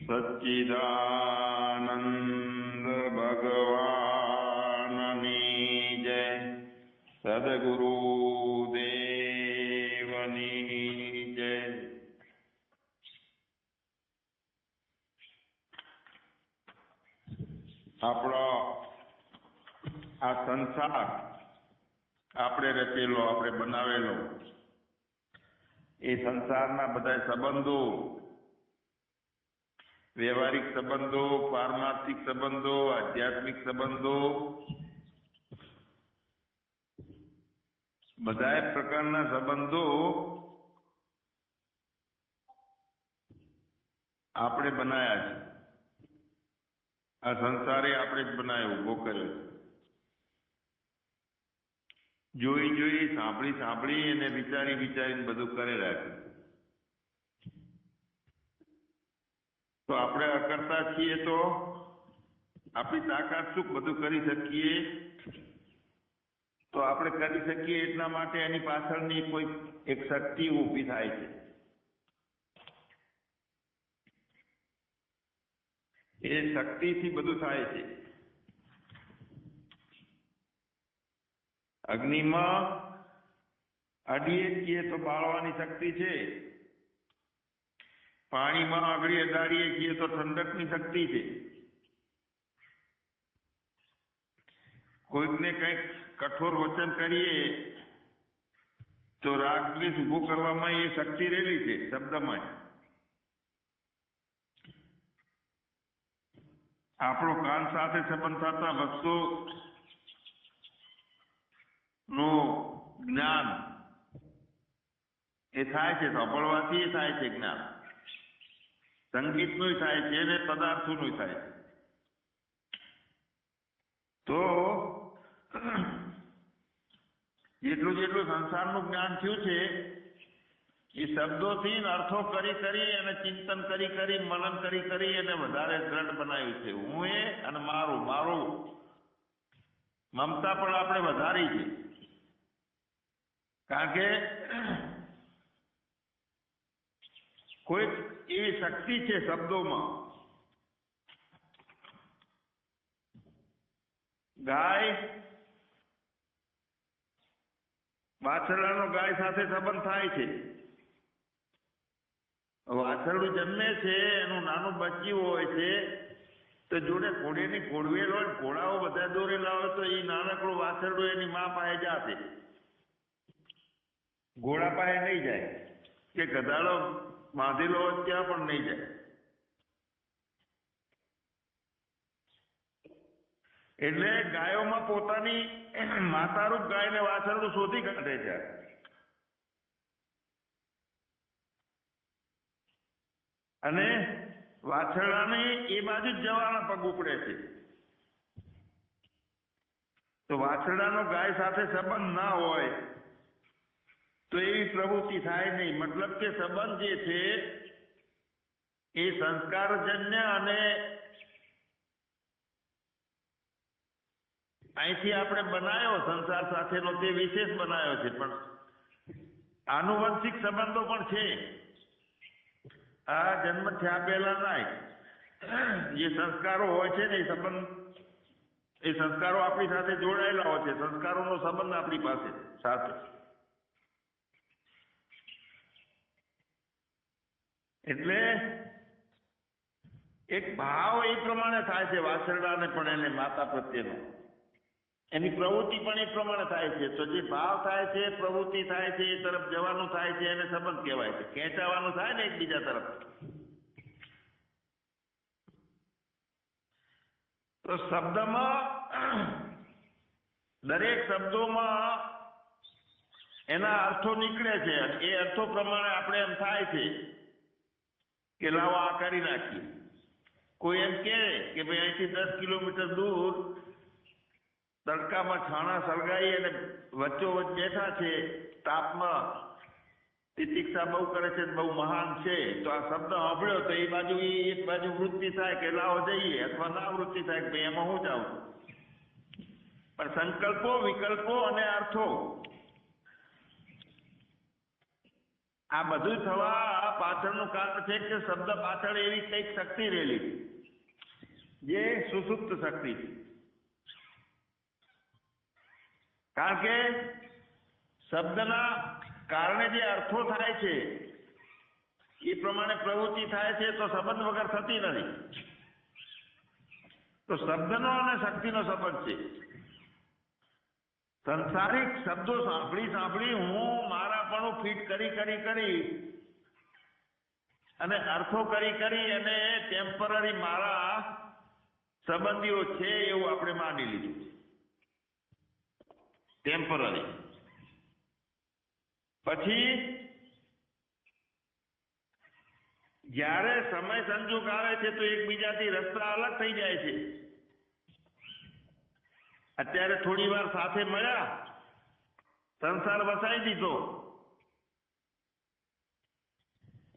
સચ્ચિદાનંદ ભગવાનની જય. સદગુરુ દેવની જય. આપણો આ સંસાર આપણે રચેલો, આપણે બનાવેલો, એ સંસારના બધા સંબંધો, વ્યવહારિક સંબંધો, પારમાર્થિક સંબંધો, આધ્યાત્મિક સંબંધો, બધા પ્રકારના સંબંધો આપણે બનાયા છે. આ સંસારે આપણે જ બનાવ્યો, ઉભો કર્યો છે. જોઈ જોઈ, સાંભળી સાંભળી અને વિચારી વિચારીને બધું કરી રાખ્યું. તો આપણે અકર્તા છીએ, તો આપણી તાકાત શું બધું કરી શકીએ? તો આપણે કરી શકીએ એટલા માટે એની પાછળની કોઈ એક શક્તિ ઊભી થાય છે. એ શક્તિથી બધું થાય છે. અગ્નિમાં અડીએ છીએ તો બાળવાની શક્તિ છે. પાણીમાં આગળી અડાડીએ છીએ તો ઠંડકની શક્તિ છે. કોઈકને કંઈક કઠોર વચન કરીએ તો રાગ દ્વેષ ઉભો કરવામાં એ શક્તિ રહેલી છે શબ્દમાં. આપણો કાન સાથે સંબંધ થતા વસ્તુ નું જ્ઞાન એ થાય છે, સાંભળવાથી એ થાય છે જ્ઞાન. સંગીતનું થાય છે અને પદાર્થોનું થાય છે. તો જેટલું જેટલું સંસારનું જ્ઞાન થયું છે એ શબ્દોથી અર્થો કરી કરી અને ચિંતન કરી કરી, મનન કરી કરી અને વધારે દ્રઢ બનાવ્યું છે. હું એ અને મારું મારું મમતા પણ આપણે વધારી છે. કારણ કે કોઈ એવી શક્તિ છે શબ્દોમાં. ગાય, વાછરડાનો ગાય સાથે સંબંધ થાય છે. વાછરડું જન્મે છે, એનું નાનું બચ્ચું હોય છે, તો જોડે ઘોડીની ઘોડવેલ હોય, ઘોડાઓ બધા દોરેલા હોય, તો એ નાનકડું વાછરડું એની મા પાસે જાશે, ઘોડા પાસે નહીં જાય. કે ગધાડો બાંધેલો હોય ત્યાં પણ નહીં જાય. એટલે ગાયોમાં પોતાની માતારૂપ ગાયને વાછરડું શોધી કાઢે છે. અને વાછરડાને એ બાજુ જ જવાના પગ ઉપડે છે. તો વાછરડાનો ગાય સાથે સંબંધ ના હોય તો એવી પ્રવૃત્તિ થાય નહીં. મતલબ કે સંબંધ જે છે એ સંસ્કારજન્ય અને અહીંથી આપણે બનાવ્યો સંસાર સાથેનો તે વિશેષ બનાવ્યો છે, પણ આનુવંશિક સંબંધો પણ છે. આ જન્મ થયા પહેલા ના જે સંસ્કારો હોય છે ને, એ સંબંધ, એ સંસ્કારો આપણી સાથે જોડાયેલા હોય છે. સંસ્કારોનો સંબંધ આપણી પાસે સાથે. એટલે એક ભાવ એ પ્રમાણે થાય છે વાછરડાને પણ, એને માતા પ્રત્યેનો. એની પ્રવૃત્તિ પણ એ પ્રમાણે થાય છે. તો જે ભાવ થાય છે, પ્રવૃત્તિ થાય છે, એ તરફ જવાનું થાય છે, એને સંબંધ કહેવાય છે. ખેંચાવાનું થાય ને એકબીજા તરફ. તો શબ્દમાં, દરેક શબ્દોમાં એના અર્થો નીકળે છે. એ અર્થો પ્રમાણે આપણે એમ થાય છે કે લાવો આ કરી નાખીએ. કોઈ એમ કહે કે ભાઈ અહીંથી 10 કિલોમીટર દૂર તડકામાં છાણા સળગાઈ અને વચ્ચોવચ્ચ બેઠા છે, તાપમાં તિતિક્ષા બહુ કરે છે, બહુ મહાન છે. તો આ શબ્દ સાંભળ્યો તો એ બાજુ એક બાજુ વૃત્તિ થાય કે લાવો જઈએ, અથવા ના વૃત્તિ થાય કે ભાઈ એમાં હું જાઉં. પણ સંકલ્પો, વિકલ્પો અને અર્થો આ બધું થવા પાછળનું કારણ છે કે શબ્દ પાછળ એવી કંઈક શક્તિ રહેલી જે સુસુપ્ત શક્તિ છે. કારણ કે શબ્દના કારણે જે અર્થો થાય છે એ પ્રમાણે પ્રવૃત્તિ થાય છે, તો સંબંધ વગર થતી નથી. તો શબ્દનો અને શક્તિનો સંબંધ છે. સંસારિક શબ્દો સાંભળી હું મારાપણું ફિટ કરી અને અર્થો કરી અને ટેમ્પરરી મારા સંબંધીઓ છે એવું આપણે માની લીધું. ટેમ્પરરી. પછી જ્યારે સમય સંજોગ આવે છે તો એકબીજાથી રસ્તા અલગ થઈ જાય છે. અત્યારે થોડી વાર સાથે મળ્યા, સંસાર વસાઈ દીધો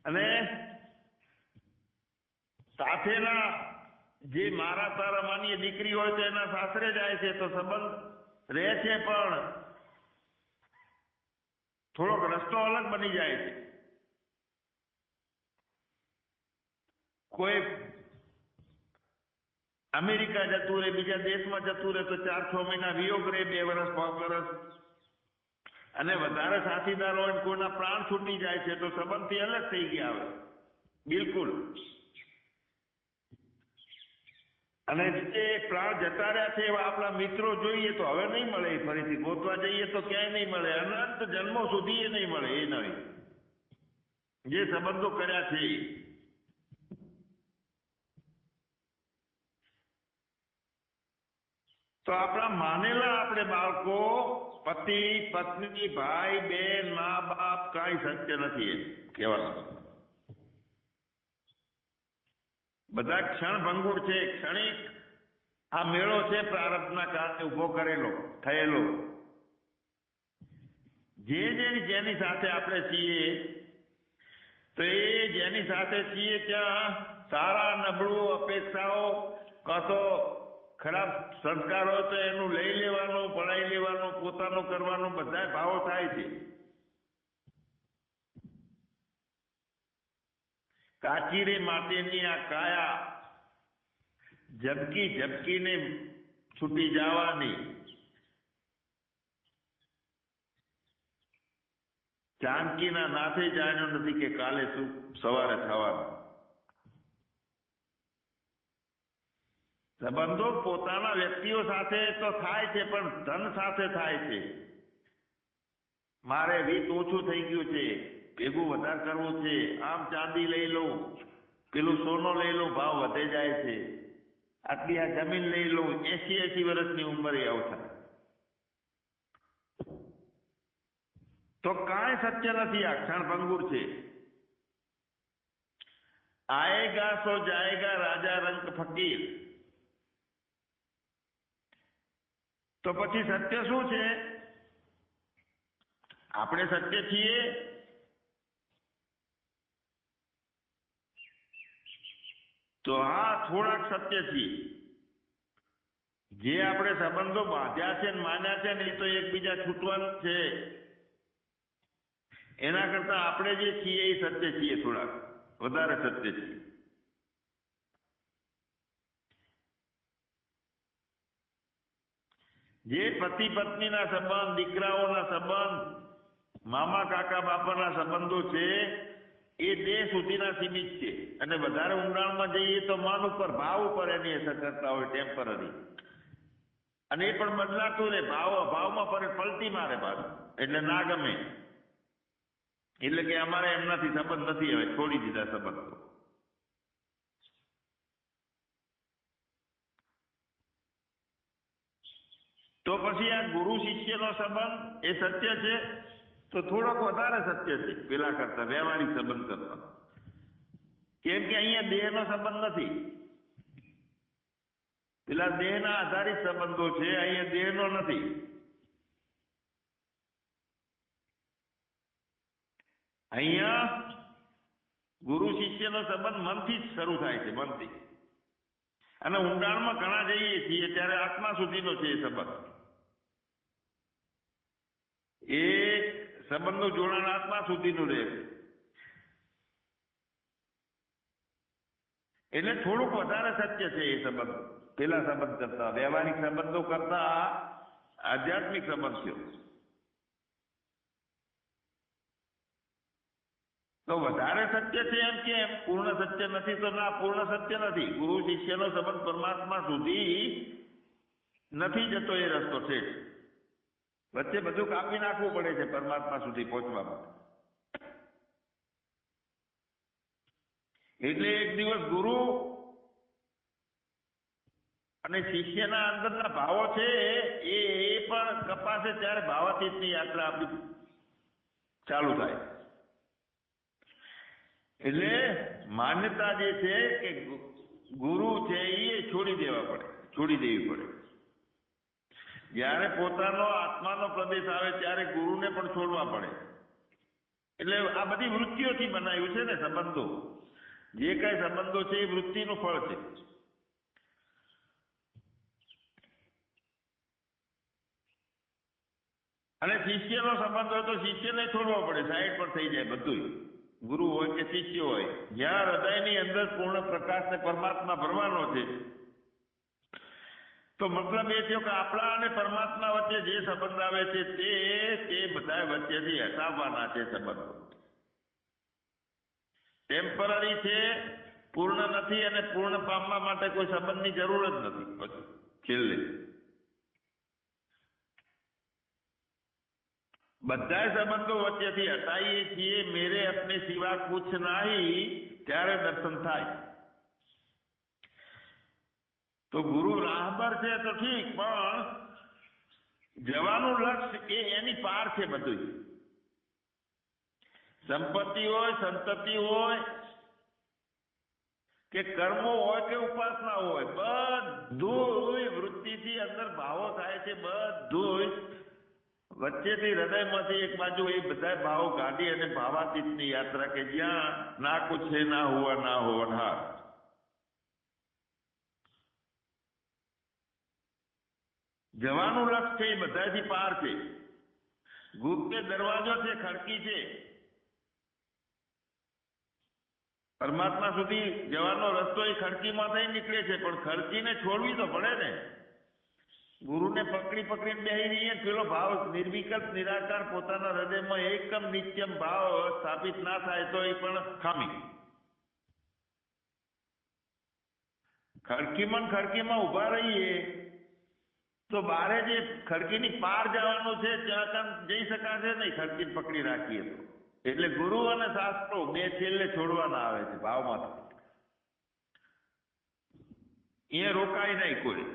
અને સાથેના જે મારા તારા માનીએ દીકરી હોય તો એના સાસરે જાય છે, તો સંબંધ રહે છે પણ થોડોક રસ્તો અલગ બની જાય છે. કોઈ અમેરિકા જતું રહે, બીજા દેશમાં જતું રહે તો 4-6 મહિના વિયોગ રહે, 2 વર્ષ 5 વર્ષ, અને વધારે સાથીદાર હોય કોઈના પ્રાણ છૂટી જાય છે તો સંબંધથી અલગ થઈ ગયા હોય બિલકુલ. અને જે પ્રાણ જતા રહ્યા છે એવા આપણા મિત્રો જોઈએ તો હવે નહીં મળે, ફરીથી ગોતવા જઈએ તો ક્યાંય નહીં મળે, અનંત જન્મો સુધી એ નહીં મળે. એ નહીં જે સંબંધો કર્યા છે. તો આપણા માનેલા આપણે બાળકો, પતિ પત્ની, ભાઈ બહેન, મા બાપ, કાંઈ સત્ય નથી એ કહેવાનું. બધા ક્ષણભંગુર છે, ક્ષણિક. આ મેળો છે પ્રારબ્ધના કારણે ઉભો કરેલો થયેલો. જેની સાથે આપણે છીએ તો એ જેની સાથે છીએ ત્યાં સારા નબળું અપેક્ષાઓ, કતો ખરાબ સંસ્કારો તો એનું લઈ લેવાનું, પડાઈ લેવાનું, પોતાનું કરવાનું, બધા ભાવો થાય છે. કાચીરે માટેની આ કાયા ઝબકીને છૂટી જવાની. જાનકીના નાથે જાણ્યું નથી કે કાલે શું સવારે થવાનું. સંબંધો પોતાના વ્યક્તિઓ સાથે તો થાય છે પણ ધન સાથે થાય છે. મારે રીત ઓછું થઈ ગયું છે, ભેગું વધારે કરવું છે, આમ ચાંદી લઈ લઉં, પેલું સોનો લઈ લઉં, ભાવ વધે જાય છે, આટલી આ જમીન લઈ લઉં, 80 વર્ષની ઉંમરે આવું થાય. તો કાંઈ સત્ય નથી, આ ક્ષણભંગુર છે. આયેગા સો જાયેગા, રાજા રંગ ફકીર. તો પછી સત્ય શું છે? આપણે સત્ય છીએ? તો હા, થોડાક સત્ય છીએ. જે આપણે સંબંધો બાંધ્યા છે ને માન્યા છે ને એ તો એકબીજા છૂટવાનું છે. એના કરતા આપણે જે છીએ એ સત્ય છીએ, થોડાક વધારે સત્ય છીએ. જે પતિ પત્નીના સંબંધ, દીકરાઓના સંબંધ, મામા કાકા બાપાના સંબંધો છે એ દેહ સુધીના સીમિત છે. અને વધારે ઊંડાણમાં જઈએ તો મન ઉપર, ભાવ ઉપર એની અસર કરતા હોય, ટેમ્પરરી. અને એ પણ બદલાતું રહે, ભાવમાં પલટી મારે પાછું, એટલે ના ગમે. એટલે કે અમારે એમનાથી સંબંધ નથી, હવે છોડી દીધા સંબંધો. તો પછી આ ગુરુ શિષ્યનો સંબંધ એ સત્ય છે? તો થોડોક વધારે સત્ય છે પેલા કરતા, વ્યવહારિક સંબંધ કરતા. કેમ કે અહીંયા દેહનો સંબંધ નથી. પેલા દેહના આધારિત સંબંધો છે, અહીંયા દેહનો નથી. અહીંયા ગુરુ શિષ્યનો સંબંધ મનથી જ શરૂ થાય છે, મનથી. અને ઊંડાણમાં ઘણા જઈએ છીએ ત્યારે આત્મા સુધીનો છે એ સંબંધ. એ સંબંધનું જોડાણ આત્મા સુધીનું રહે છે. એટલે થોડુંક વધારે સત્ય છે એ સંબંધ, પેલા સંબંધ કરતા, વ્યવહારિક સંબંધો કરતા આધ્યાત્મિક સંબંધ થયો. તો વધારે સત્ય છે એમ કેમ? પૂર્ણ સત્ય નથી તો ના, પૂર્ણ સત્ય નથી. ગુરુ શિષ્યનો સંબંધ પરમાત્મા સુધી નથી જતો, એ રસ્તો છે. વચ્ચે બધું કાપી નાખવું પડે છે પરમાત્મા સુધી પહોંચવા માટે. એટલે એક દિવસ ગુરુ અને શિષ્યના અંદરના ભાવો છે એ પણ કપાશે, ત્યારે ભાવાતીતની યાત્રા આપણી ચાલુ થાય. એટલે માન્યતા જે છે કે ગુરુ છે એ છોડી દેવા પડે, છોડી દેવી પડે. જ્યારે પોતાનો આત્માનો પ્રદેશ આવે ત્યારે ગુરુને પણ છોડવા પડે. એટલે આ બધી વૃત્તિઓથી બનાવ્યું છે ને સંબંધો. જે કઈ સંબંધો છે એ વૃત્તિનું ફળ છે. અને શિષ્યનો સંબંધ હોય તો શિષ્યને છોડવો પડે, સાઈડ પર થઈ જાય બધું. ગુરુ હોય કે શિષ્ય હોય, જ્યાં હૃદયની અંદર પૂર્ણ પ્રકાશ ને પરમાત્મા ભરવાનો છે, તો મતલબ એ થયો કે આપણા અને પરમાત્મા વચ્ચે જે સંબંધ આવે છે તે બધા વચ્ચેથી હટાવવાના છે સંબંધો. ટેમ્પરરી છે, પૂર્ણ નથી, અને પૂર્ણ પામવા માટે કોઈ સંબંધની જરૂર જ નથી. પછી છેલ્લે બધા સંબંધો વચ્ચેથી હટાવીએ છીએ. મેરે અપને સિવા કુછ નહીં, ત્યારે દર્શન થાય. તો ગુરુ રાહબર છે તો ઠીક, પણ જવાનું લક્ષ્ય એની પાર છે બધું. સંપત્તિ હોય, સંતતિ હોય કે કર્મો હોય કે ઉપાસના હોય, બધું વૃત્તિથી અંદર ભાવો થાય છે. બધું વચ્ચેથી હૃદયમાંથી એક બાજુ એ બધા ભાવો કાઢી અને ભાવાતીતની યાત્રા, કે જ્યાં ના કુછ છે ના હુઆ ના હોવનહાર. જવાનું લક્ષ્ય છે એ બધાથી પાર છે. ગુપ્ત દરવાજો છે, ખડકી છે. પરમાત્મા સુધી જવાનો રસ્તો એ ખડકીમાં થઈ નીકળે છે, પણ ખડકીને છોડવી તો પડે ને. ગુરુને પકડીને બેહી રહીએ, પેલો ભાવ નિર્વિકલ્પ નિરાકાર પોતાના હૃદયમાં એકમ નિત્યમ ભાવ સ્થાપિત ના થાય તો એ પણ ખામી. ખડકીમાં ઉભા રહીએ તો બારે જે ખડકીની પાર જવાનું છે ત્યાં જઈ શકાશે નહીં, ખડકી પકડી રાખીએ તો. એટલે ગુરુ અને શાસ્ત્રો બે છેલ્લે છોડવાના આવે છે ભાવમાંથી. અહીંયા રોકાય નહીં કોઈ.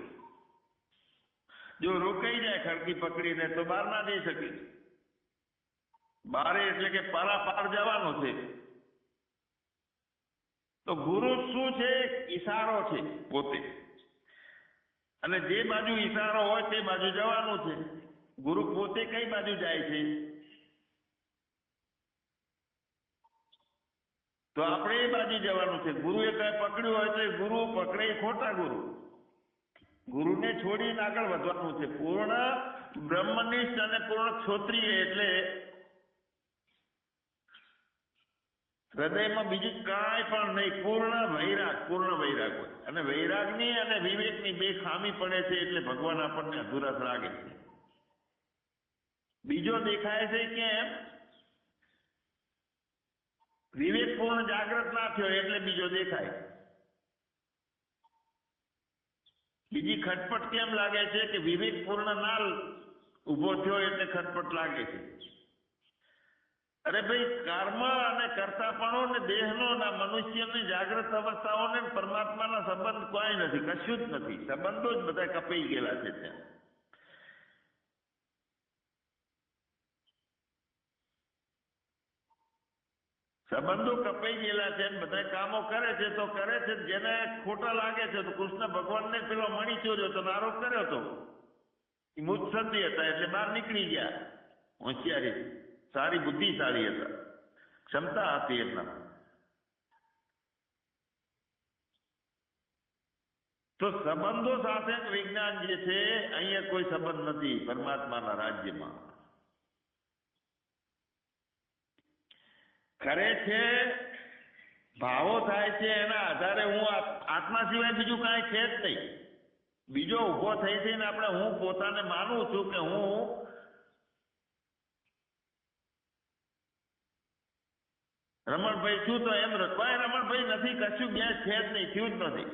જો રોકાઈ જાય ખડકી પકડીને તો બહાર ના જઈ શકે. બારે એટલે કે પાર જવાનું છે. તો ગુરુ શું છે? ઈશારો છે પોતે, અને જે બાજુ ઈશારો હોય તે બાજુ જવાનું છે. ગુરુ પોતે કઈ બાજુ જાય છે તો આપણે એ બાજુ જવાનું છે. ગુરુએ કઈ પકડ્યું હોય તો એ ગુરુ પકડે, ખોટા ગુરુ. ગુરુને છોડીને આગળ વધવાનું છે. પૂર્ણ બ્રહ્મનિષ્ઠ અને પૂર્ણ ક્ષોત્રિય એટલે હૃદયમાં બીજું કાંઈ પણ નહીં, પૂર્ણ વૈરાગ હોય. અને વૈરાગની અને વિવેકની બે ખામી પડે છે એટલે ભગવાન આપણને અધુરસ લાગે છે. બીજો દેખાય છે કેમ? વિવેક પૂર્ણ જાગૃત ના થયો એટલે બીજો દેખાય. બીજી ખટપટ કેમ લાગે છે કે વિવેક પૂર્ણ ના ઉભો થયો એટલે ખટપટ લાગે છે. અરે ભાઈ, કર્મ અને કર્તાપણો ને દેહનો ના મનુષ્યની જાગૃત અવસ્થાઓને પરમાત્માના સંબંધ કોઈ નથી, કશું જ નથી. સંબંધો જ બધા કપાઈ ગયેલા છે ત્યાં. સંબંધો કપાઈ ગયેલા છે, બધા કામો કરે છે તો કરે છે. જેને ખોટા લાગે છે તો કૃષ્ણ ભગવાનને પેલો મણી ચોર્યો તો આરોપ કર્યો હતો, એ મુત્સદ્દી હતા એટલે બહાર નીકળી ગયા. હોશિયારી, સારી બુદ્ધિશાળી હતા, ક્ષમતા હતી એમના. તો સંબંધો સાથે વિજ્ઞાન જે છે, અહીંયા કોઈ સંબંધ નથી પરમાત્માના રાજ્યમાં. કરે છે ભાવો થાય છે એના આધારે હું આત્મા સિવાય બીજું કાંઈ છે જ નહીં. બીજો ઊભો થઈ થઈને આપણે હું પોતાને માનું છું કે હું રમણભાઈ છું, તો એમ કોઈ રમણભાઈ નથી, કશું બે છે જ નહીં, થયું જ નથી.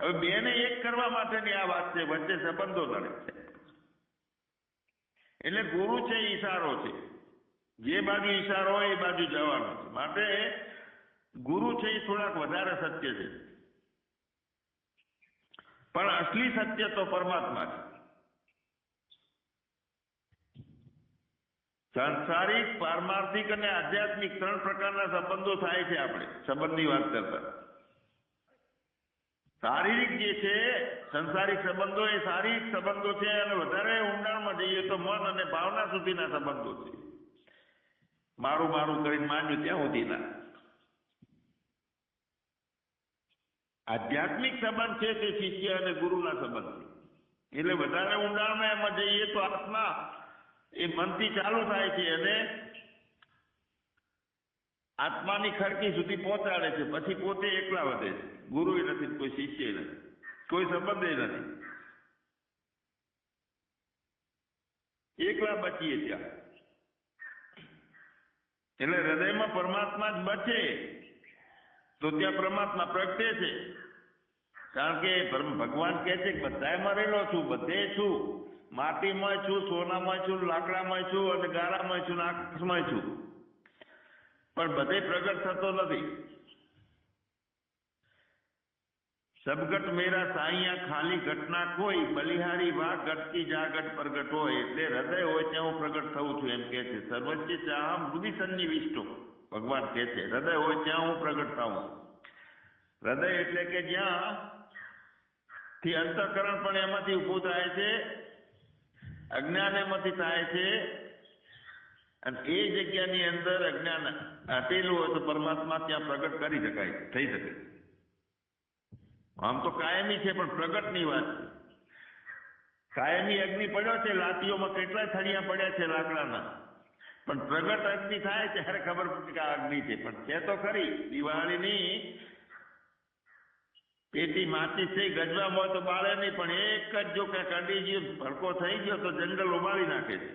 હવે બેને એક કરવા માટેની આ વાત છે, વચ્ચે સંબંધો લડે છે. એટલે ગુરુ છે ઈશારો છે, જે બાજુ ઈશારો હોય એ બાજુ જવાનો છે. માટે ગુરુ છે એ થોડાક વધારે સત્ય છે, પણ અસલી સત્ય તો પરમાત્મા છે. સાંસારિક, પારમાર્થિક અને આધ્યાત્મિક 3 પ્રકારના સંબંધો થાય છે. આપણે સંબંધની વાત કરતા શારીરિક જે છે સંસારિક સંબંધો એ શારીરિક સંબંધો છે, અને વધારે ઊંડાણમાં જઈએ તો મન અને ભાવના સુધીના સંબંધો છે. મારું મારું કરીને માન્યું ત્યાં સુધીના. આધ્યાત્મિક સંબંધ છે તે શિષ્ય અને ગુરુના સંબંધ છે. એટલે વધારે ઊંડાણમાં એમાં જઈએ તો આત્મા એ મનથી ચાલુ થાય છે અને આત્માની ખડકી સુધી પહોંચાડે છે. પછી પોતે એકલા વધે છે. ગુરુ નથી, કોઈ શિષ્ય નથી, કોઈ સંબંધ નથી, એકલા બચીએ ત્યાં. એટલે હૃદયમાં પરમાત્મા જ બચે તો ત્યાં પરમાત્મા પ્રગટે છે. કારણ કે ભગવાન કહે છે કે બધામાં રહેલો છું, બધે છું, માટીમાં છું, સોનામાં છું, લાકડામાં છું, અને ગારામાં છું, આકાશમાં છું, પણ બધે પ્રગટ થતો નથી. સબગટ મેરા સાઈયા ખાલી ઘટના કોઈ, બલિહારી વાહ ઘટકી જાગટ પ્રગટ હોય. એટલે હૃદય હોય ત્યાં હું પ્રગટ થઉં છું એમ કે છે. સર્વસ્વ ચાહમ હૃદય સન્નિવિષ્ટો, ભગવાન કહે છે હૃદય હોય ત્યાં હું પ્રગટ થાઉં છું. હૃદય એટલે કે જ્યાં થી અંતઃકરણ પણ એમાંથી ઊભું થાય છે, અજ્ઞાન એમાંથી થાય છે, અને એ જગ્યાની અંદર અજ્ઞાન હટેલું હોય તો પરમાત્મા ત્યાં પ્રગટ કરી શકાય, થઈ શકે. આમ તો કાયમી છે, પણ પ્રગટની વાત છે. કાયમી અગ્નિ પડ્યો છે, લાતીઓમાં કેટલા થળિયા પડ્યા છે લાકડાના, પણ પ્રગટ અગ્નિ થાય ત્યારે ખબર પડે કે આ અગ્નિ છે. પણ છે તો ખરી. દિવાળીની પેટી માચીસ થઈ ગજવામાં હોય તો બાળે નહીં, પણ એક જ જો ક્યાંક અડી ગયો, ભડકો થઈ ગયો તો જંગલ ઉબાડી નાખે છે.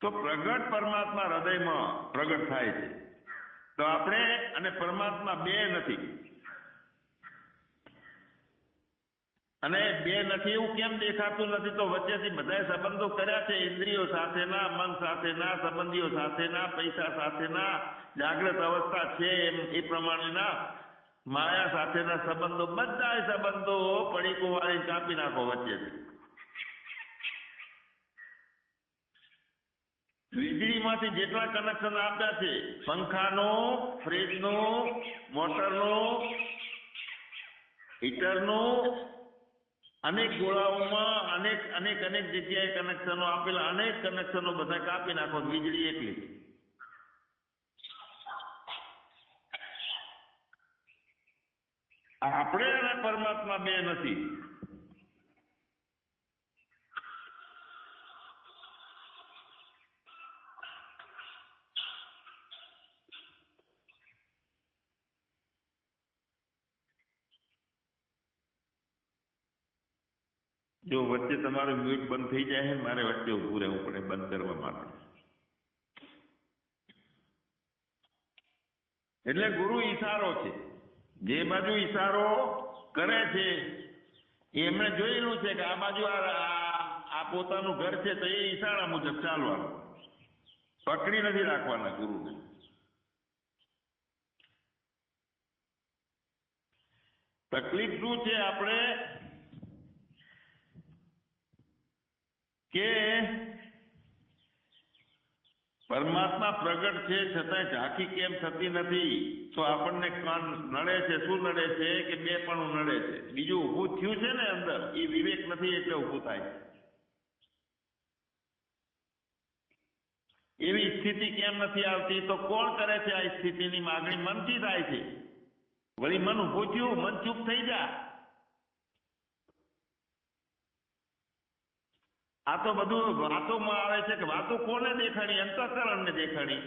તો પ્રગટ પરમાત્મા હૃદયમાં પ્રગટ થાય છે. તો આપણે અને પરમાત્મા બે નથી. અને બે નથી એવું કેમ દેખાતું નથી? તો વચ્ચેથી બધા સંબંધો કર્યા છે, ઇન્દ્રિયો સાથેના, મન સાથેના, સંબંધીઓ સાથેના, પૈસા સાથેના, જાગ્રત અવસ્થા છે એમ એ પ્રમાણેના, માયા સાથેના સંબંધો, બધા સંબંધો પડીકો વાળી કાપી નાખો વચ્ચેથી. વીજળીમાંથી જેટલા કનેક્શન આપ્યા છે, પંખાનું, ફ્રીજનું, મોટરનું, હીટરનું, અનેક ગોળાઓમાં અનેક અનેક અનેક જગ્યાએ કનેક્શનો આપેલા, અનેક કનેક્શનો બધા કાપી નાખો, વીજળી એકલી. આપણે અને પરમાત્મા બે નથી. જો વચ્ચે તમારું મ્યુટ બંધ થઈ જાય, મારે વચ્ચે ઊભું રહેવું પડે બંધ કરવા માટે. એટલે ગુરુ ઈશારો છે. જે બાજુ ઈશારો કરે છે એમણે જોયેલું છે કે આ બાજુ આ પોતાનું ઘર છે, તો એ ઈશારા મુજબ ચાલવાનું, પકડી નથી રાખવાના ગુરુને. તકલીફ શું છે આપણે કે પરમાત્મા પ્રગટ છે છતાં ઝાંખી કેમ થતી નથી? તો આપણને કાન નડે છે. શું નડે છે? કે બે પણ નડે છે. બીજું ઊભું થયું છે ને અંદર, એ વિવેક નથી એટલે ઊભું થાય. એવી સ્થિતિ કેમ નથી આવતી? તો કોણ કરે છે આ સ્થિતિની માગણી? મનથી થાય છે. વળી મન ઊભું થયું, મન ચૂપ થઈ જા. આ તો બધું વાતોમાં આવે છે કે વાતો કોને દેખાણી? અંતઃકરણને દેખાણી.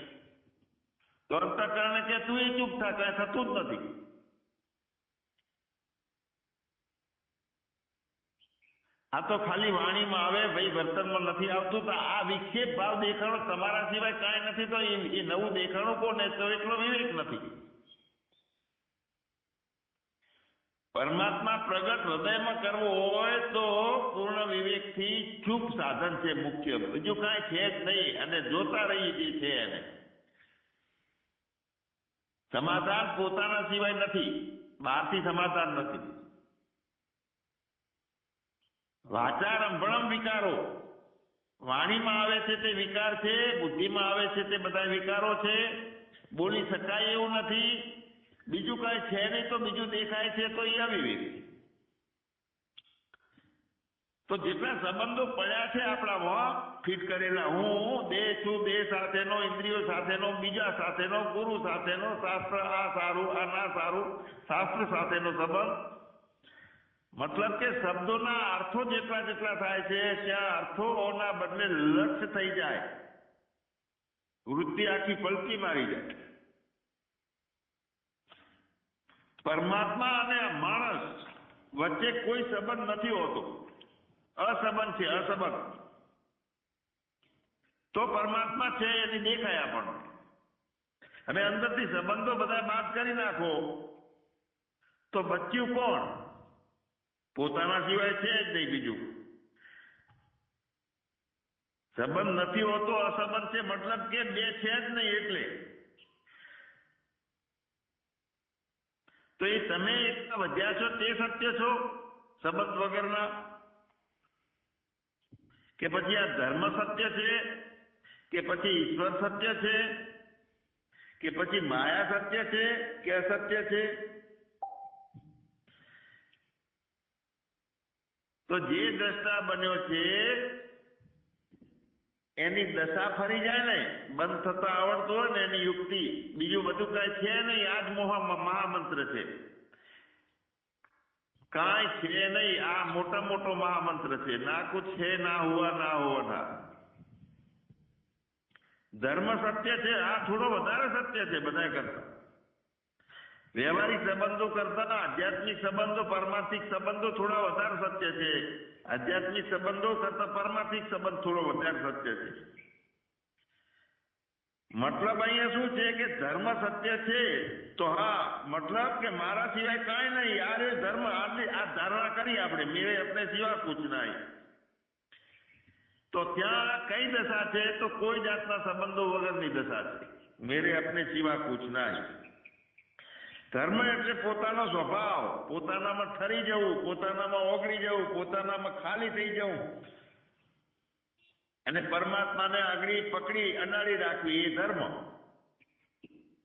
તો તો અંતઃકરણે કે તું એ ચૂપ થા, કાંઈ થતું જ નથી. આ તો ખાલી વાણીમાં આવે, ભાઈ વર્તનમાં નથી આવતું. તો આ વિક્ષેપ ભાવ દેખાણો તમારા સિવાય કાંઈ નથી, તો એ નવું દેખાણું કોને? તો એટલો વિવેક નથી. પરમાત્મા પ્રગટ હૃદયમાં કરવો હોય તો પૂર્ણ વિવેકથી ચૂપ સાધન છે મુખ્ય, બીજું કાંઈ છે જ નહીં. અને જોતા રહી જે છે એને સમાધાન પોતાના સિવાય નથી, બહારથી સમાધાન નથી. વાચાર અંભળમ વિકારો, વાણીમાં આવે છે તે વિકાર છે, બુદ્ધિમાં આવે છે તે બધા વિકારો છે. બોલી શકાય એવું નથી, બીજું કાંઈ છે નહીં, તો બીજું દેખાય છે તો એ અવિવેક. તો જેટલા સંબંધો પડ્યા છે આપણામાં ફિટ કરેલા, હું દેહ છું, દેહ સાથેનો, ઇન્દ્રિયો સાથેનો, બીજા સાથેનો, ગુરુ સાથેનો, શાસ્ત્ર આ સારું આ ના સારું, શાસ્ત્ર સાથેનો સંબંધ, મતલબ કે શબ્દોના અર્થો જેટલા જેટલા થાય છે ત્યાં અર્થોના બદલે લક્ષ્ય થઈ જાય, વૃત્તિ આખી પલટી મારી જાય. પરમાત્મા અને માણસ વચ્ચે કોઈ સંબંધ નથી હોતો, અસંબંધ છે, અસંબંધ. તો પરમાત્મા છે એની દેખાય આપણને. હવે અંદરથી સંબંધો બધા બાદ કરી નાખો તો બચ્યું કોણ? પોતાના સિવાય છે જ નહીં બીજું. સંબંધ નથી હોતો, અસંબંધ છે, મતલબ કે બે છે જ નહીં. એટલે તો એ તમે એટલા વધ્યા છો તે સત્ય છો સંબંધ વગરના, કે પછી આ ધર્મ સત્ય છે, કે પછી ઈશ્વર સત્ય છે, કે પછી માયા સત્ય છે, કે અસત્ય છે? તો જે દ્રષ્ટા બન્યો છે એની દશા ફરી જાય ને, બંધ થતા આવડતું હોય ને એની યુક્તિ, બીજું બધું કાંઈ છે નહીં. આ જ મહામંત્ર છે, કાંઈ છે નહીં. આ મોટા મોટો મહામંત્ર છે. ના કુછ છે, ના હુઆ ના હોવાના. ધર્મ સત્ય છે, આ થોડો વધારે સત્ય છે બધા કરતા. વ્યવહારિક સંબંધો કરતા આધ્યાત્મિક સંબંધો, પારમાર્થિક સંબંધો થોડા વધારે સત્ય છે. આધ્યાત્મિક સંબંધો કરતા પારમાર્થિક સંબંધ થોડો વધારે સત્ય છે. મતલબ અહીંયા શું છે કે ધર્મ સત્ય છે તો હા, મતલબ કે મારા સિવાય કાંઈ નહીં. યાર એ ધર્મ, આ ધારણા કરી આપણે, મેરે અપને સિવાય કુછ નહીં. તો ત્યાં કઈ દશા છે? તો કોઈ જાતના સંબંધો વગરની દશા છે. મેરે અપને સિવાય કુછ નહીં. ધર્મ એટલે પોતાનો સ્વભાવ, પોતાનામાં ઠરી જવું, પોતાનામાં ઓગળી જવું, પોતાનામાં ખાલી થઈ જવું અને પરમાત્માને આગળ પકડી અનાડી રાખવી, એ ધર્મ.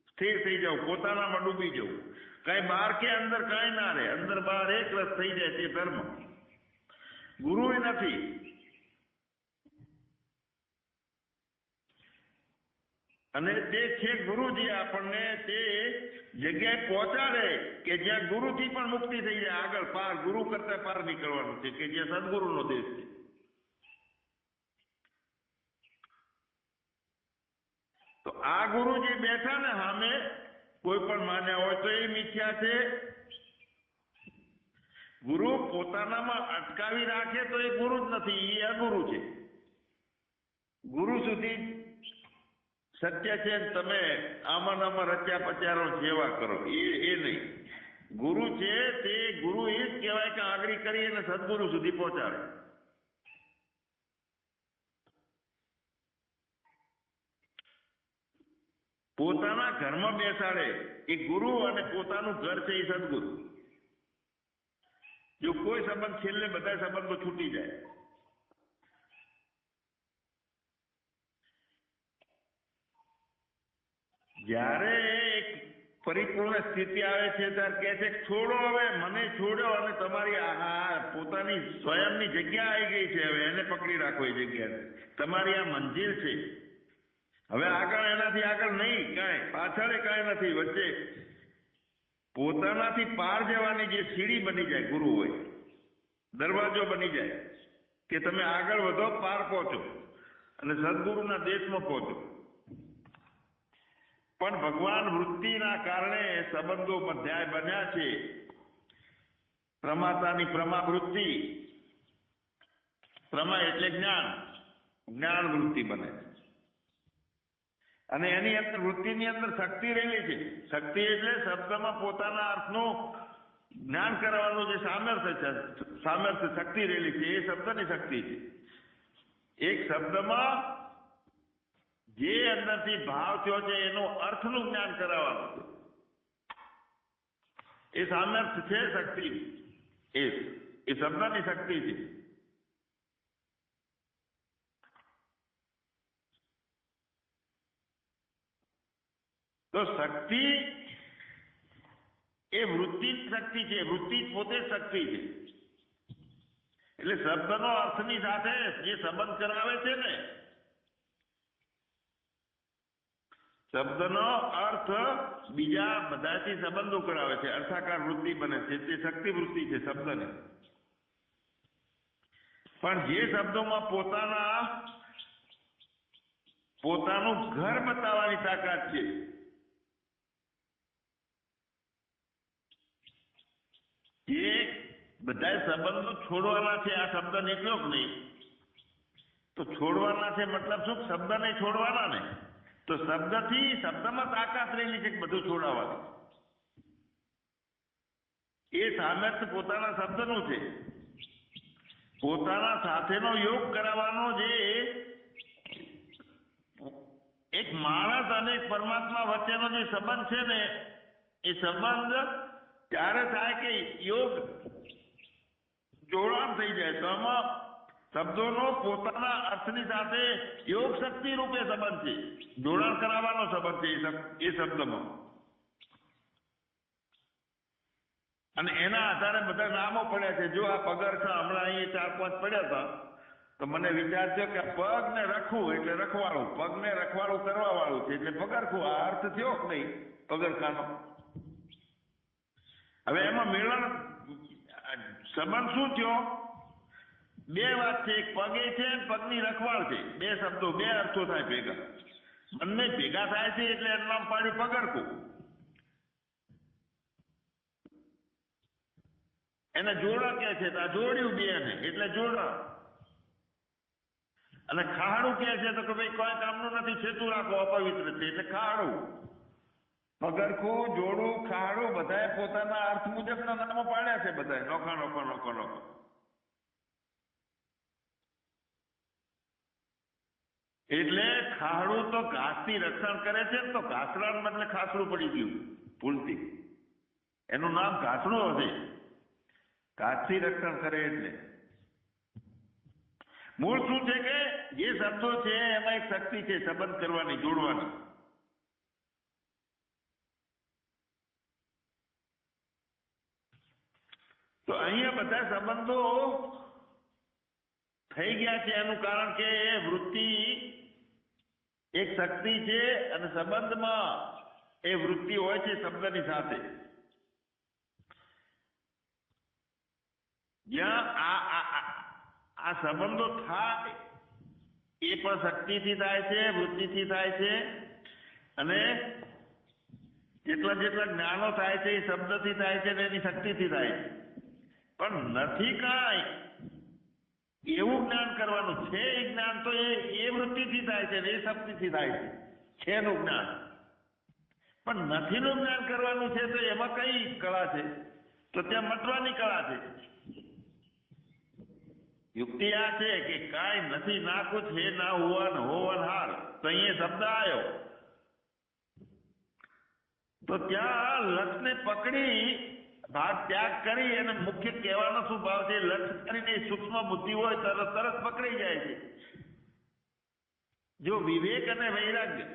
સ્થિર થઈ જવું, પોતાનામાં ડૂબી જવું, કઈ બહાર કે અંદર કાંઈ ના રહે, અંદર બહાર એક રસ થઈ જાય, તે ધર્મ. ગુરુ નથી. અને તે છે ગુરુજી આપણને તે જગ્યાએ પહોંચાડે કે જ્યાં ગુરુથી પણ મુક્તિ થઈ જાય, આગળ પાર, ગુરુ કરતા પાર નીકળવાનું છે, કે જ્યાં સદગુરુનો દેશ છે. તો આ ગુરુ જે બેઠા ને સામે, કોઈ પણ માન્યા હોય તો એ મિથ્યા છે. ગુરુ પોતાનામાં અટકાવી રાખે તો એ ગુરુ જ નથી, એ અગુરુ છે. ગુરુ સુધી સત્ય છે, તમે આમાં આમાં રચ્યા પચારો સેવા કરો, એ નહીં. ગુરુ છે તે ગુરુ એ જ કહેવાય કે આગળ કરી અને સદગુરુ સુધી પહોંચાડે. પોતાના ઘરમાં બેસાડે એ ગુરુ, અને પોતાનું ઘર છે એ સદગુરુ. જો કોઈ સંબંધ, છેલ્લે બધા સંબંધો છૂટી જાય. જ્યારે એક પરિપૂર્ણ સ્થિતિ આવે છે ત્યારે કહે છે છોડો, હવે મને છોડો અને તમારી પોતાની સ્વયંની જગ્યા આવી ગઈ છે, હવે એને પકડી રાખો. એ જગ્યા તમારી આ મંજિલ છે. હવે આગળ, એનાથી આગળ નહીં કાંઈ, પાછળ કાંઈ નથી, વચ્ચે પોતાનાથી પાર જવાની જે સીડી બની જાય, ગુરુ હોય, દરવાજો બની જાય કે તમે આગળ વધો, પાર પહોંચો અને સદગુરુના દેશમાં પહોંચો. પણ ભગવાન વૃત્તિના કારણે સંબંધો મધ્યાય બન્યા છે. પ્રમાતાની પ્રમા વૃત્તિ, પ્રમા એટલે જ્ઞાન, જ્ઞાન વૃત્તિ બને અને એની અંદર વૃત્તિની અંદર શક્તિ રહેલી છે. શક્તિ એટલે શબ્દમાં પોતાના અર્થનું જ્ઞાન કરવાનું જે સામર્થ્ય છે, સામર્થ્ય શક્તિ રહેલી છે, એ શબ્દની શક્તિ છે. એક શબ્દમાં જે અંદરથી ભાવ થયો છે એનો અર્થનું જ્ઞાન કરાવવાનું છે, એ સામર્થ્ય છે શક્તિ, એ શબ્દની શક્તિ છે. તો શક્તિ એ વૃત્તિ શક્તિ છે, વૃત્તિ પોતે શક્તિ છે. એટલે શબ્દનો અર્થની સાથે જે સંબંધ કરાવે છે ને, શબ્દનો અર્થ બીજા બધાથી સંબંધો કરાવે છે, અર્થાકાર વૃત્તિ બને છે, તે શક્તિ વૃત્તિ છે શબ્દની. પણ જે શબ્દોમાં પોતાનું ઘર બતાવવાની તાકાત છે, એ બધા સંબંધો છોડવાના છે. આ શબ્દ નીકળ્યો કે નહીં, તો છોડવાના છે મતલબ શું? શબ્દ નહીં છોડવાના ને, તો શબ્દમાં તાકાત રહેલી છે કે બધું છોડાવવાની. એ સામર્થ્ય પોતાના શબ્દનું છે. પોતાના સાથેનો યોગ કરાવવાનો જે એક માણસ અને પરમાત્મા વચ્ચેનો જે સંબંધ છે ને, એ સંબંધ ત્યારે થાય કે યોગ જોડાણ થઈ જાય. તો આમાં શબ્દોનો પોતાના અર્થની સાથે યોગ શક્તિ રૂપે સંબંધ છે, જોડાણ કરાવવાનો સંબંધ છે એ શબ્દમાં. અને એના આધારે બધા નામો પડ્યા છે. જો આ પગરખા હમણાં અહીં 4-5 પડ્યા હતા, તો મને વિચાર થયો કે પગને રખવું એટલે રખવાળું, પગને રખવાળું કરવા વાળું છે એટલે પગરખું. આ અર્થ થયો કે નહીં પગરખાનો? હવે એમાં મેળણ સંબંધ શું થયો? બે વાત છે, એક પગે છે અને પગની રખવાળ છે. બે શબ્દો, બે અર્થો થાય ભેગા, બંને ભેગા થાય છે એટલે એનું નામ પાડ્યું પગરખું. એને જોડા કે છે, તો આ જોડ્યું બે ને એટલે જોડા. અને ખાડું કે છે તો કે ભાઈ કોઈ કામનું નથી, છેતું રાખો, અપવિત્ર છે એટલે ખાડું. પગરખું, જોડું, ખાડું બધાએ પોતાના અર્થ મુજબના નામો પાડ્યા છે, બધાએ નોખા નોખા નોખા નોખા. એટલે ખાડું તો ઘાસથી રક્ષણ કરે છે, તો ઘાસડા બદલે ખાસડું પડી ગયું ભૂલથી. એનું નામ ઘાસડું હશે, ઘાસથી રક્ષણ કરે. એટલે મૂળ શું છે કે જે શબ્દો છે એમાં એક શક્તિ છે સંબંધ કરવાની, જોડવાની. તો અહીંયા બધા સંબંધો થઈ ગયા છે. એનું કારણ કે વૃત્તિ એક શક્તિ છે અને સંબંધમાં એ વૃત્તિ હોય છે શબ્દની સાથે. જ્યાં આ સંબંધો થાય એ પણ શક્તિથી થાય છે, વૃત્તિથી થાય છે. અને જેટલા જ્ઞાનો થાય છે એ શબ્દથી થાય છે ને એની શક્તિથી થાય છે. પણ નથી કાંઈ એવું જ્ઞાન કરવાનું છે. એ જ્ઞાન તો એ વૃત્તિથી થાય છે ને એ શક્તિથી થાય છે નું જ્ઞાન. પણ નથીનું જ્ઞાન કરવાનું છે તો એમાં કઈ કળા છે? તો ત્યાં મટવાની કળા છે. યુક્તિ આ છે કે કાંઈ નથી, ના કુછ હે ના હોવન હોવન હાર. તો અહીંયા શબ્દ આવ્યો તો ત્યાં લક્ષને પકડી ભાગ ત્યાગ કરી અને મુખ્ય કહેવાનો શું ભાવ છે? લક્ષ કરીને સૂક્ષ્મ બુદ્ધિ હોય તરત પકડી જાય છે. જો વિવેક અને વૈરાગ્ય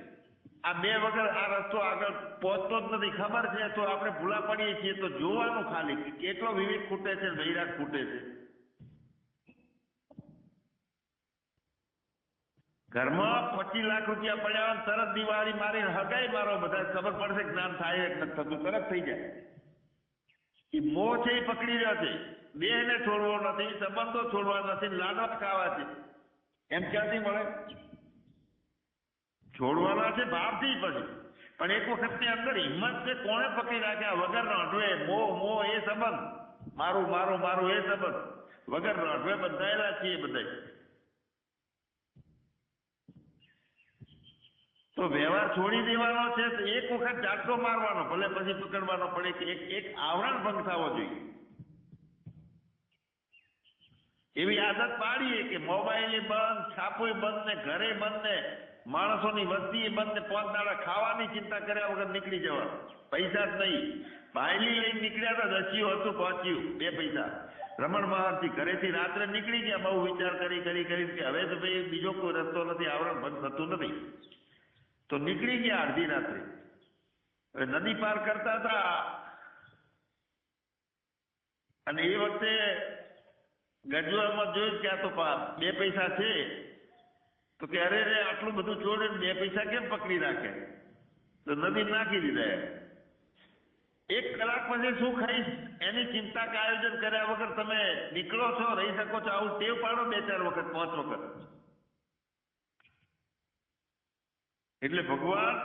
આ બે વગર આ રસ્તો આગળ પહોંચતો જ નથી. ખબર છે તો આપણે ભૂલા પડીએ છીએ. તો જોવાનું ખાલી કે કેટલો વિવેક ખૂટે છે, વૈરાગ ખૂટે છે. ઘરમાં 25 લાખ રૂપિયા પડ્યા તરત દિવાળી મારી હગાઈ મારો, બધા ખબર પડશે જ્ઞાન થાય કે નથી થતું, તરત થઈ જાય. એ મોહ છે એ પકડી રહ્યો છે. દેહને છોડવો નથી, સંબંધો છોડવા નથી, લાડવા ખાવા છે. એમ ક્યાંથી મળે? છોડવાના છે ભાવથી. પછી પણ એક વખતની અંદર હિંમત છે કોણે પકડી રાખ્યા વગર નોંધવે મોહ એ સંબંધ મારું મારું મારું એ સંબંધ વગર નોંધવે બંધાયેલા છીએ બધા. તો વ્યવહાર છોડી દેવાનો છે તો એક વખત ઝાટકો મારવાનો, ભલે પછી પકડવાનો પડે કે એક આવરણ ભંગ થવો જોઈએ. એવી આદત પાડીએ કે મોબાઈલ બંધ, છાપું બંધ ને ઘરે બંધ ને માણસોની વસ્તી બંધ ને 5 દાડા ખાવાની ચિંતા કર્યા વગર નીકળી જવા. પૈસા જ નહીં, બાયલી લઈને નીકળ્યા હતા, દસ્યું હતું પહોંચ્યું 2 પૈસા. રમણ મહર્ષિ ઘરેથી રાત્રે નીકળી ગયા, બહુ વિચાર કરી કે હવે તો ભાઈ બીજો કોઈ રસ્તો નથી, આવરણ બંધ થતું નથી, તો નીકળી ગયા અડધી રાત્રે. હવે નદી પાર કરતા હતા અને એ વખતે ગજવામાં જોયું કે આ તો 2 પૈસા છે, તો કે અરે રે આટલું બધું છોડીને 2 પૈસા કેમ પકડી રાખે, તો નદી નાખી દીધા. 1 કલાક પછી શું ખાઈશ એની ચિંતા કે આયોજન કર્યા વગર તમે નીકળો છો, રહી શકો છો. આવું ટેવ પાડો 2-4 વખત 5 વખત. એટલે ભગવાન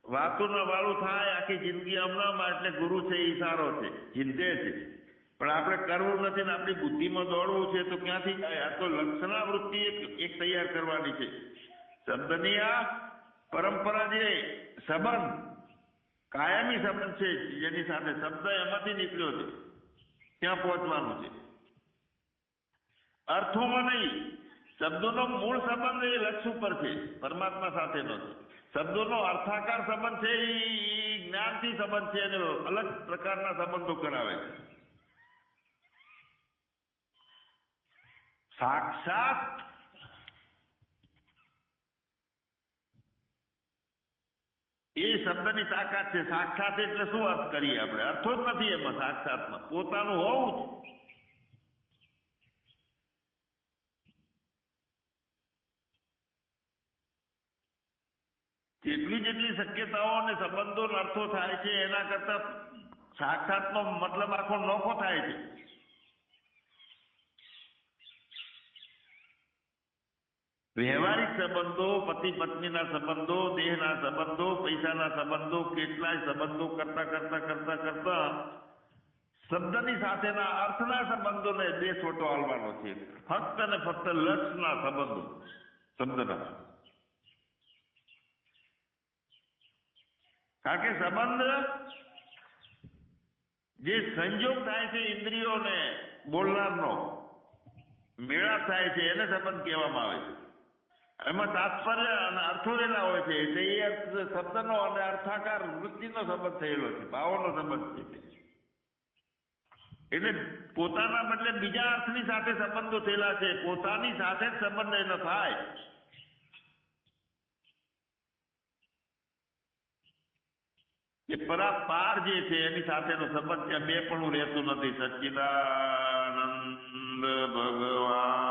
વાતુના વાળું થાય આખી જિંદગી હમણાં, એટલે ગુરુ છે એ સારો છે, ચિંતે છે, પણ આપણે કરવું નથી ને આપણી બુદ્ધિમાં દોડવું છે તો ક્યાંથી થાય? આ તો લક્ષણા વૃત્તિ એક તૈયાર કરવાની છે. શબ્દની આ પરંપરા જે સંબંધ કાયમી સંબંધ છે જેની સાથે શબ્દ એમાંથી નીકળ્યો છે ત્યાં પહોંચવાનું છે, અર્થોમાં નહીં. શબ્દોનો મૂળ સંબંધ એ લક્ષ ઉપર છે, પરમાત્મા સાથેનો છે. શબ્દોનો અર્થાકાર સંબંધ છે એ જ્ઞાનથી સંબંધ છે અને અલગ પ્રકારના સંબંધો કરાવે છે. સાક્ષાત એ શબ્દની તાકાત છે. સાક્ષાત એટલે શું અર્થ કરીએ આપણે? અર્થો જ નથી એમાં. સાક્ષાતમાં પોતાનું હોવું જ. જેટલી શક્યતાઓ અને સંબંધો અર્થો થાય છે એના કરતા સાક્ષાતનો મતલબ આખો નોખો થાય છે. વ્યવહારિક સંબંધો, પતિ પત્નીના સંબંધો, દેહના સંબંધો, પૈસાના સંબંધો, કેટલાય સંબંધો કરતા શબ્દની સાથેના અર્થના સંબંધોને છોટો હાલવાનો છે. ફક્ત ને ફક્ત લક્ષના સંબંધો શબ્દના. કારણ કે સંબંધ જે સંજોગ થાય છે ઇન્દ્રિયોને બોલનારનો મેળાપ થાય છે એને સંબંધ કહેવામાં આવે છે. એમાં તાત્પર્ય અને અર્થો રહેલા હોય છે એટલે એ શબ્દનો અને અર્થાકાર વૃત્તિનો સંબંધ થયેલો છે, ભાવોનો સંબંધ છે. એટલે પોતાના બદલે બીજા અર્થની સાથે સંબંધો થયેલા છે, પોતાની સાથે જ સંબંધ એનો થાય. એ પરાપાર જે છે એની સાથેનો સંબંધ ત્યાં બે પણ રહેતું નથી. સચ્ચિદાનંદ ભગવાન